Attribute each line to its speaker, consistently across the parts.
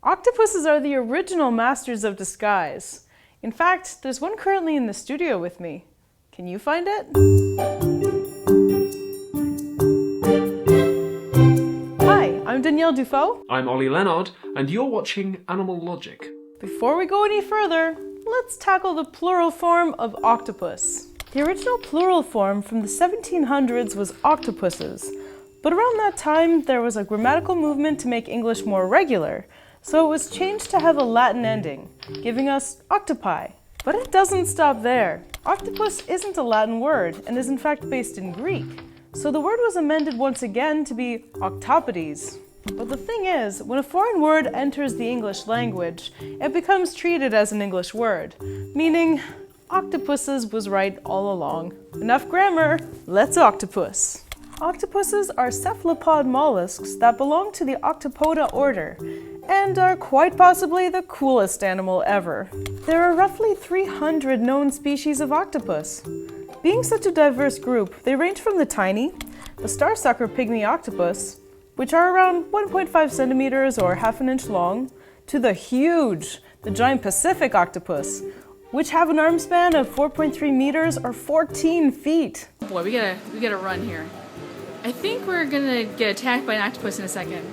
Speaker 1: Octopuses are the original masters of disguise. In fact, there's one currently in the studio with me. Can you find it? Hi, I'm Danielle Dufault.
Speaker 2: I'm Ollie Leonard, and you're watching Animalogic.
Speaker 1: Before we go any further, let's tackle the plural form of octopus. The original plural form from the 1700s was octopuses, but around that time there was a grammatical movement to make English more regular, so it was changed to have a Latin ending, giving us octopi. But it doesn't stop there. Octopus isn't a Latin word and is in fact based in Greek, so the word was amended once again to be octopodes. But the thing is, when a foreign word enters the English language, it becomes treated as an English word, meaning octopuses was right all along. Enough grammar, let's octopus. Octopuses are cephalopod mollusks that belong to the Octopoda order and are quite possibly the coolest animal ever. There are roughly 300 known species of octopus. Being such a diverse group, they range from the tiny, the starsucker pygmy octopus, which are around 1.5 centimeters or half an inch long, to the huge, the giant Pacific octopus, which have an arm span of 4.3 meters or 14 feet.
Speaker 3: Boy, we gotta run here. I think we're gonna get attacked by an octopus in a second.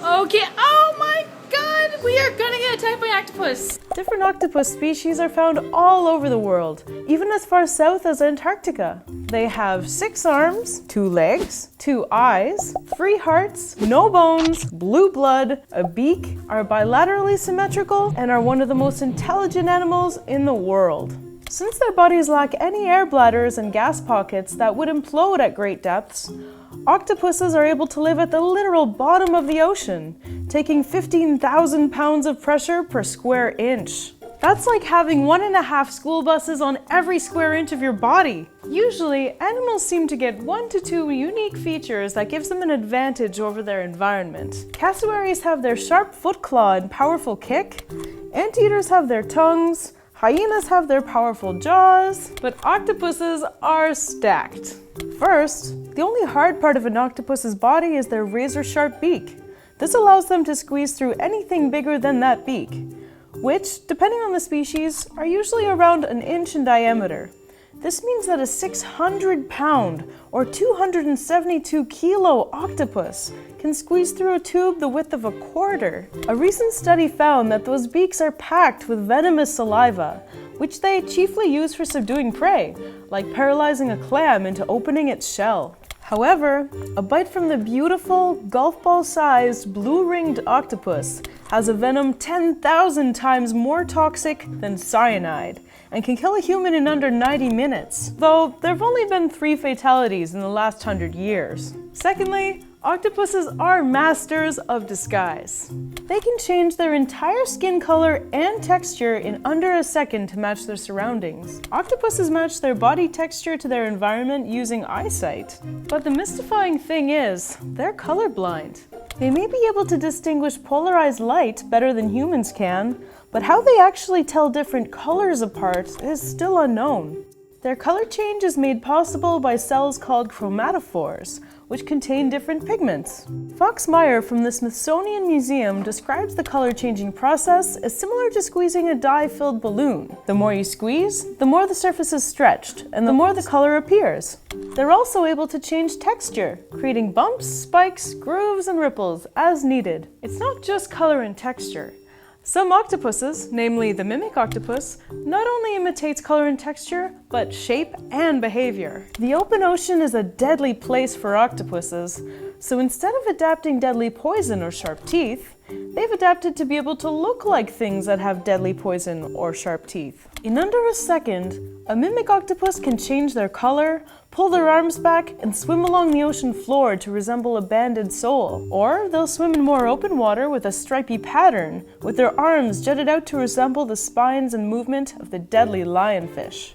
Speaker 3: Okay, oh my god, we are gonna get attacked by an octopus!
Speaker 1: Different octopus species are found all over the world, even as far south as Antarctica. They have 6 arms, 2 legs, 2 eyes, 3 hearts, no bones, blue blood, a beak, are bilaterally symmetrical, and are one of the most intelligent animals in the world. Since their bodies lack any air bladders and gas pockets that would implode at great depths, octopuses are able to live at the literal bottom of the ocean, taking 15,000 pounds of pressure per square inch. That's like having 1.5 school buses on every square inch of your body. Usually, animals seem to get 1 to 2 unique features that gives them an advantage over their environment. Cassowaries have their sharp foot claw and powerful kick, anteaters have their tongues, hyenas have their powerful jaws, but octopuses are stacked. First, the only hard part of an octopus's body is their razor-sharp beak. This allows them to squeeze through anything bigger than that beak, which, depending on the species, are usually around an inch in diameter. This means that a 600-pound or 272-kilo octopus can squeeze through a tube the width of a quarter. A recent study found that those beaks are packed with venomous saliva, which they chiefly use for subduing prey, like paralyzing a clam into opening its shell. However, a bite from the beautiful, golf ball-sized, blue-ringed octopus has a venom 10,000 times more toxic than cyanide, and can kill a human in under 90 minutes, though there have only been 3 fatalities in the last 100 years. Secondly, octopuses are masters of disguise. They can change their entire skin color and texture in under a second to match their surroundings. Octopuses match their body texture to their environment using eyesight. But the mystifying thing is, they're colorblind. They may be able to distinguish polarized light better than humans can, but how they actually tell different colors apart is still unknown. Their color change is made possible by cells called chromatophores, which contain different pigments. Fox Meyer from the Smithsonian Museum describes the color-changing process as similar to squeezing a dye-filled balloon. The more you squeeze, the more the surface is stretched, and the more the color appears. They're also able to change texture, creating bumps, spikes, grooves, and ripples as needed. It's not just color and texture. Some octopuses, namely the mimic octopus, not only imitates color and texture, but shape and behavior. The open ocean is a deadly place for octopuses, so instead of adapting deadly poison or sharp teeth, they've adapted to be able to look like things that have deadly poison or sharp teeth. In under a second, a mimic octopus can change their color, pull their arms back, and swim along the ocean floor to resemble a banded sole. Or they'll swim in more open water with a stripy pattern, with their arms jutted out to resemble the spines and movement of the deadly lionfish.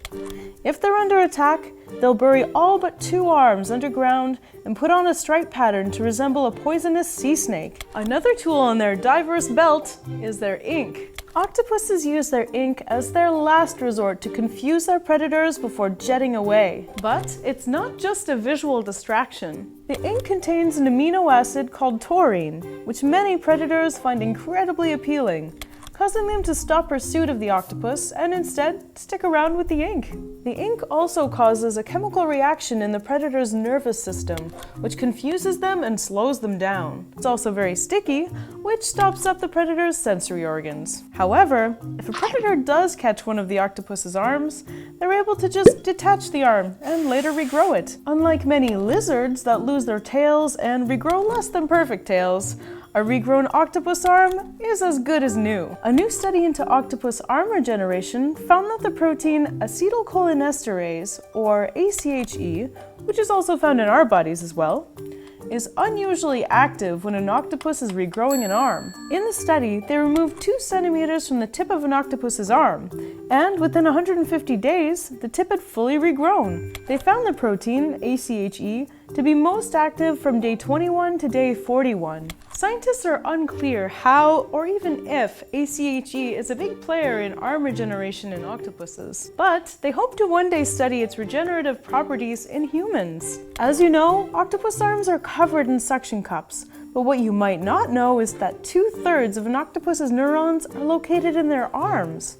Speaker 1: If they're under attack, they'll bury all but 2 arms underground and put on a stripe pattern to resemble a poisonous sea snake. Another tool on their diverse belt is their ink. Octopuses use their ink as their last resort to confuse their predators before jetting away. But it's not just a visual distraction. The ink contains an amino acid called taurine, which many predators find incredibly appealing, causing them to stop pursuit of the octopus and instead stick around with the ink. The ink also causes a chemical reaction in the predator's nervous system, which confuses them and slows them down. It's also very sticky, which stops up the predator's sensory organs. However, if a predator does catch one of the octopus's arms, they're able to just detach the arm and later regrow it. Unlike many lizards that lose their tails and regrow less than perfect tails, a regrown octopus arm is as good as new. A new study into octopus arm regeneration found that the protein acetylcholinesterase, or ACHE, which is also found in our bodies as well, is unusually active when an octopus is regrowing an arm. In the study, they removed 2 centimeters from the tip of an octopus's arm, and within 150 days, the tip had fully regrown. They found the protein, ACHE, to be most active from day 21 to day 41. Scientists are unclear how or even if ACHE is a big player in arm regeneration in octopuses, but they hope to one day study its regenerative properties in humans. As you know, octopus arms are covered in suction cups, but what you might not know is that 2/3 of an octopus's neurons are located in their arms,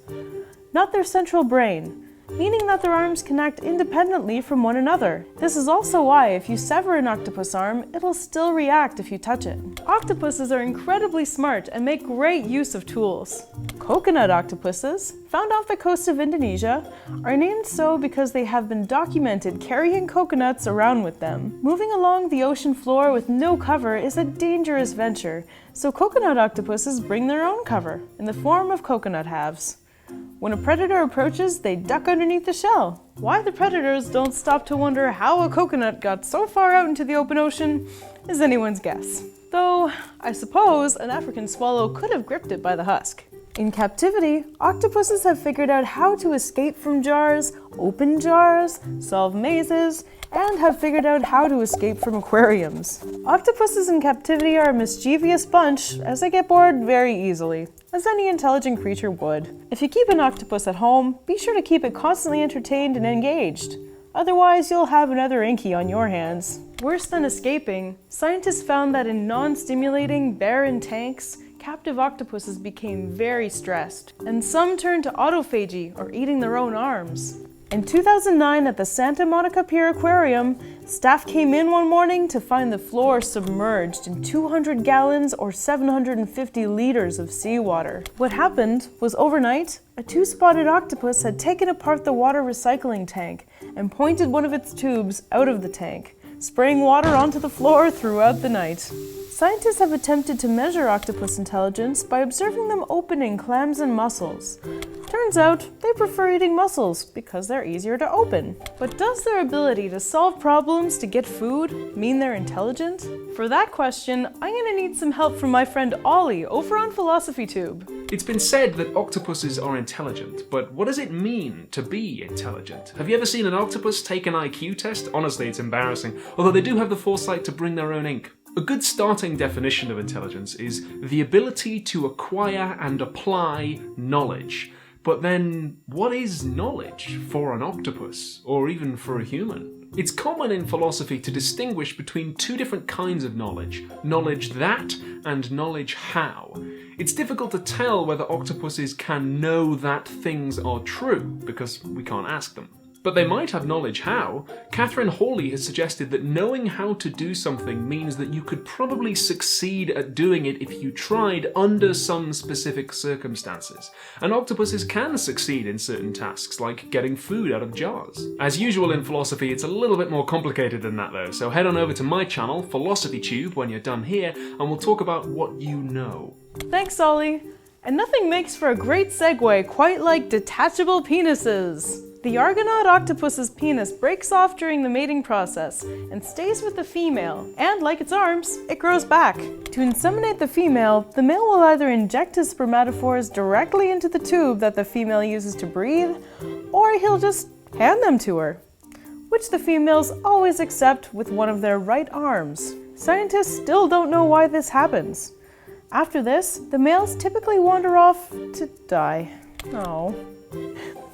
Speaker 1: not their central brain, meaning that their arms can act independently from one another. This is also why if you sever an octopus arm, it'll still react if you touch it. Octopuses are incredibly smart and make great use of tools. Coconut octopuses, found off the coast of Indonesia, are named so because they have been documented carrying coconuts around with them. Moving along the ocean floor with no cover is a dangerous venture, so coconut octopuses bring their own cover in the form of coconut halves. When a predator approaches, they duck underneath the shell. Why the predators don't stop to wonder how a coconut got so far out into the open ocean is anyone's guess. Though, I suppose an African swallow could have gripped it by the husk. In captivity, octopuses have figured out how to escape from jars, open jars, solve mazes, and have figured out how to escape from aquariums. Octopuses in captivity are a mischievous bunch, as they get bored very easily, as any intelligent creature would. If you keep an octopus at home, be sure to keep it constantly entertained and engaged. Otherwise, you'll have another inky on your hands. Worse than escaping, scientists found that in non-stimulating, barren tanks, captive octopuses became very stressed, and some turned to autophagy, or eating their own arms. In 2009 at the Santa Monica Pier Aquarium, staff came in one morning to find the floor submerged in 200 gallons or 750 liters of seawater. What happened was overnight, a 2-spotted octopus had taken apart the water recycling tank and pointed one of its tubes out of the tank, spraying water onto the floor throughout the night. Scientists have attempted to measure octopus intelligence by observing them opening clams and mussels. Turns out they prefer eating mussels because they're easier to open. But does their ability to solve problems to get food mean they're intelligent? For that question, I'm gonna need some help from my friend Ollie over on PhilosophyTube.
Speaker 2: It's been said that octopuses are intelligent, but what does it mean to be intelligent? Have you ever seen an octopus take an IQ test? Honestly, it's embarrassing, although they do have the foresight to bring their own ink. A good starting definition of intelligence is the ability to acquire and apply knowledge. But then, what is knowledge for an octopus, or even for a human? It's common in philosophy to distinguish between 2 different kinds of knowledge that and knowledge how. It's difficult to tell whether octopuses can know that things are true, because we can't ask them. But they might have knowledge how. Catherine Hawley has suggested that knowing how to do something means that you could probably succeed at doing it if you tried under some specific circumstances. And octopuses can succeed in certain tasks, like getting food out of jars. As usual in philosophy, it's a little bit more complicated than that though, so head on over to my channel, PhilosophyTube, when you're done here, and we'll talk about what you know.
Speaker 1: Thanks, Ollie. And nothing makes for a great segue quite like detachable penises. The Argonaut Octopus's penis breaks off during the mating process and stays with the female, and like its arms, it grows back. To inseminate the female, the male will either inject his spermatophores directly into the tube that the female uses to breathe, or he'll just hand them to her, which the females always accept with one of their right arms. Scientists still don't know why this happens. After this, the males typically wander off to die. Oh,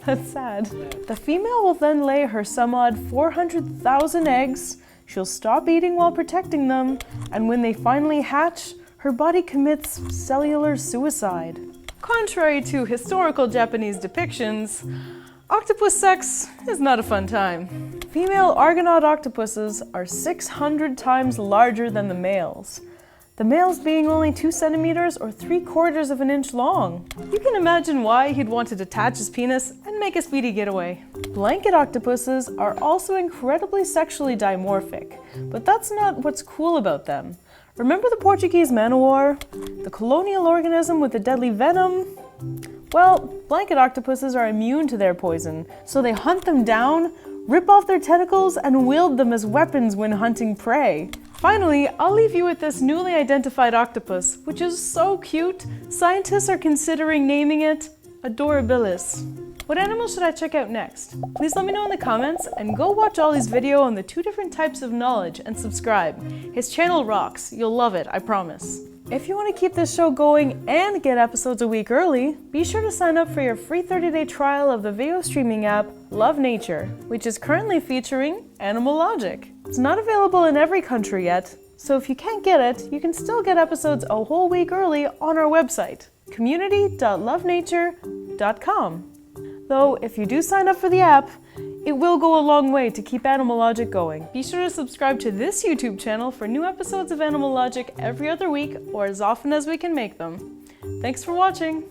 Speaker 1: that's sad. The female will then lay her some odd 400,000 eggs, she'll stop eating while protecting them, and when they finally hatch, her body commits cellular suicide. Contrary to historical Japanese depictions, octopus sex is not a fun time. Female Argonaut octopuses are 600 times larger than the males. The males being only 2 centimeters or 3/4 of an inch long. You can imagine why he'd want to detach his penis and make a speedy getaway. Blanket octopuses are also incredibly sexually dimorphic, but that's not what's cool about them. Remember the Portuguese man o' war? The colonial organism with the deadly venom? Well, blanket octopuses are immune to their poison, so they hunt them down, rip off their tentacles, and wield them as weapons when hunting prey. Finally, I'll leave you with this newly identified octopus, which is so cute, scientists are considering naming it Adorabilis. What animal should I check out next? Please let me know in the comments, and go watch Ollie's video on the 2 different types of knowledge and subscribe. His channel rocks, you'll love it, I promise. If you want to keep this show going and get episodes a week early, be sure to sign up for your free 30-day trial of the video streaming app Love Nature, which is currently featuring Animalogic. It's not available in every country yet, so if you can't get it, you can still get episodes a whole week early on our website, community.lovenature.com. Though, if you do sign up for the app, it will go a long way to keep Animalogic going. Be sure to subscribe to this YouTube channel for new episodes of Animalogic every other week or as often as we can make them. Thanks for watching!